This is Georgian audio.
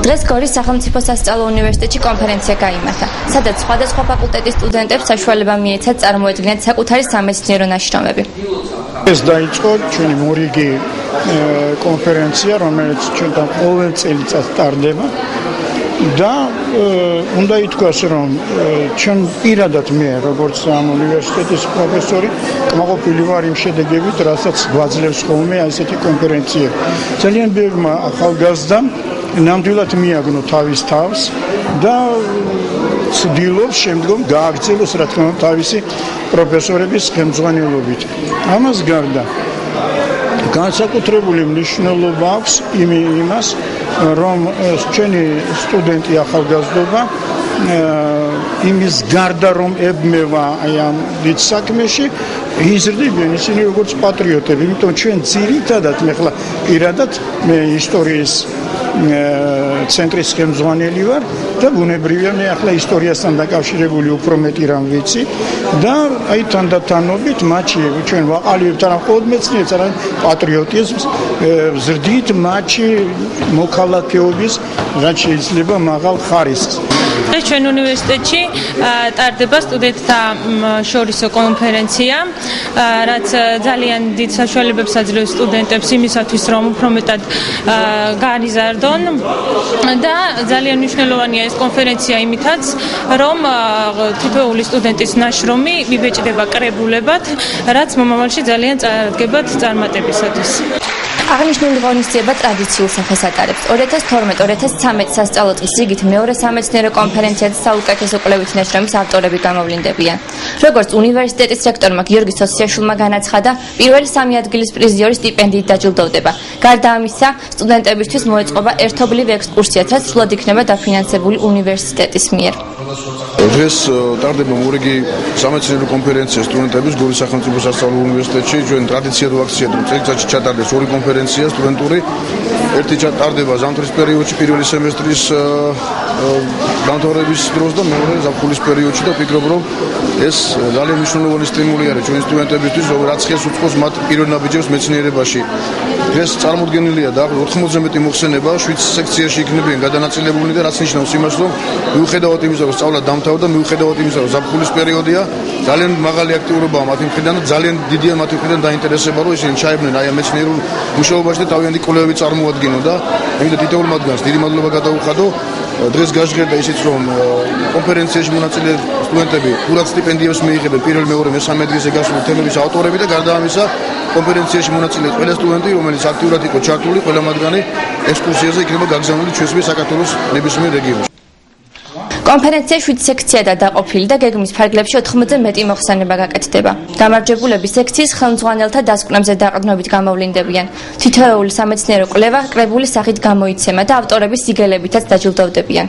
დღეს გორის სახელმწიფო სასწავლო უნივერსიტეტში კონფერენცია გაიმართა, სადაც სხვადასხვა ფაკულტეტის სტუდენტებს საშუალება მიეცათ წარმოედგინათ საკუთარი სამეცნიერო ნაშრომები. ეს დაიწყო ჩვენი მორიგი კონფერენცია, რომელიც ჩვენთან ყოველ წელიწადს ტარდება და უნდა ითქვას, რომ ჩვენ პირადად მე, როგორც ამ უნივერსიტეტის პროფესორი, კმაყოფილი ვარ იმ შედეგებით, რასაც გვაძლევს ხოლმე ასეთი კონფერენციები. ძალიან ბევრმა ახალგაზრდამ ნამდვილად მიაგნო თავის თავს და ცდილობს შემდგომ გააგრძელოს, რა თქმა უნდა, თავისი პროფესორების ხელმძღვანელობით. ამას გარდა განსაკუთრებული მნიშვნელობა აქვს იმას, რომ ჩვენი სტუდენტი ახალგაზრდობა იმის გარდა რომ ებმევა აი ამ დიდ საქმეში, იზრდებიან ისინი როგორც პატრიოტები, იმიტომ ჩვენ ძირითადად მე ხლა პირადად მე ისტორიის ცენტრის ხელმძღვანელი ვარ და ბუნებრივია მე ახლა ისტორიასთან დაკავშირებული უფრო მეტი რამ ვიცი და აი თანდათანობით მათი ჩვენ ვაყალიბებთ არა მხოლოდ მეცნიერებს, არამედ პატრიოტიზმს, ზრდით მათი მოქალაქეობის რაც შეიძლება მაღალ ხარისხს. დღეს ჩვენ უნივერსიტეტში ტარდება სტუდენტთა შორისო კონფერენცია, რაც ძალიან დიდ საშუალებებს აძლევს სტუდენტებს იმისათვის, რომ უფრო მეტად გაიზარდონ და ძალიან მნიშვნელოვანია ეს კონფერენცია იმითაც, რომ თითოეული სტუდენტის ნაშრომი მიბეჭდება კრებულებად, რაც მომავალში ძალიან წარადგებად წარმატებისათვის. აღნიშნული ღონისძიება ტრადიციულ სახეს ატარებს. 2012-2013 სასწავლო წლის რიგით მეორე სამეცნიერო კონფერენციად საუკეთესო კვლევითი ნაშრომის ავტორები გამოვლინდებიან. როგორც უნივერსიტეტის რექტორმა გიორგი სოსიაშვილმა განაცხადა, პირველი 3 ადგილის პრიზიორი სტიპენდიით დაჯილდოვდება. გარდა ამისა, სტუდენტებისთვის მოეწყობა ერთობლივი ექსკურსიაც, რაც სრულად იქნება დაფინანსებული უნივერსიტეტის მიერ. დღეს ტარდება მორიგი სამეცნიერო კონფერენცია სტუდენტების გორის სახელმწიფო სასწავლო უნივერსიტეტში. ჩვენ ტრადიციად ვაქციეთ, რომ წელიწადში ჩატარდეს ორი კონფერენცია სტუდენტური. ერთი ჩატარდება ზამთრის პერიოდში პირველი სემესტრის დამთავრების დროს და მეორე ზაფხულის პერიოდში და ვფიქრობ, რომ ეს ძალიან მნიშვნელოვანი სტიმული არის ჩვენი სტუდენტებისთვის, რაც ხელს უწყობს მათ პირველ ნაბიჯებს მეცნიერებაში. დღეს წარმოდგენილია და 80-ზე მეტი მოხსენება 7 სექციაში იქნებიან გადანაწილებული და რაც ნიშნავს იმას, რომ მიუხედავად იმისა, რომ სწავლა დამთავრდა, მიუხედავად იმისა, რომ ზაფხულის პერიოდია, ძალიან მაღალი აქტიურობაა მათი მხრიდან და ძალიან დიდია მათი მხრიდან დაინტერესება, რომ ისინი ჩაებნენ აი ამ მეცნიერულ მუშაობაში და თავიანთი კვლევები წარმოადგინონ და ამიტომ თითოეულ მათგანს დიდი მადლობა გადაუხადო. დღეს გაჟღერდა ისიც, რომ კონფერენციაში მონაწილე სტუდენტებიურად სტიპენდიებს მიიღებენ პირველ, მეორე, მესამე ადგილზე გასული თემების ავტორები და გარდა ამისა კონფერენციაში მონაწილე ყველა სტუდენტი, რომელიც აქტიურად იყო ჩართული, ყველა მათგანი ექსკურსიაზე იქნება გაგზავნილი ჩვენსმის საქართველოს ნებისმიერ რეგიონში. კონფერენცია 7 სექციადაა დაყოფილი და გეგმის ფარგლებში 80-ზე მეტი მოხსენება გაკეთდება. გამარჯვებულები სექციის ხელმძღვანელთა დასკვნებზე დაყრდნობით გამოვლინდებიან. თითოეული სამეცნიერო კვლევა კრებულის სახით გამოიცემა და ავტორების სიგელებითაც დაჯილდოვდებიან.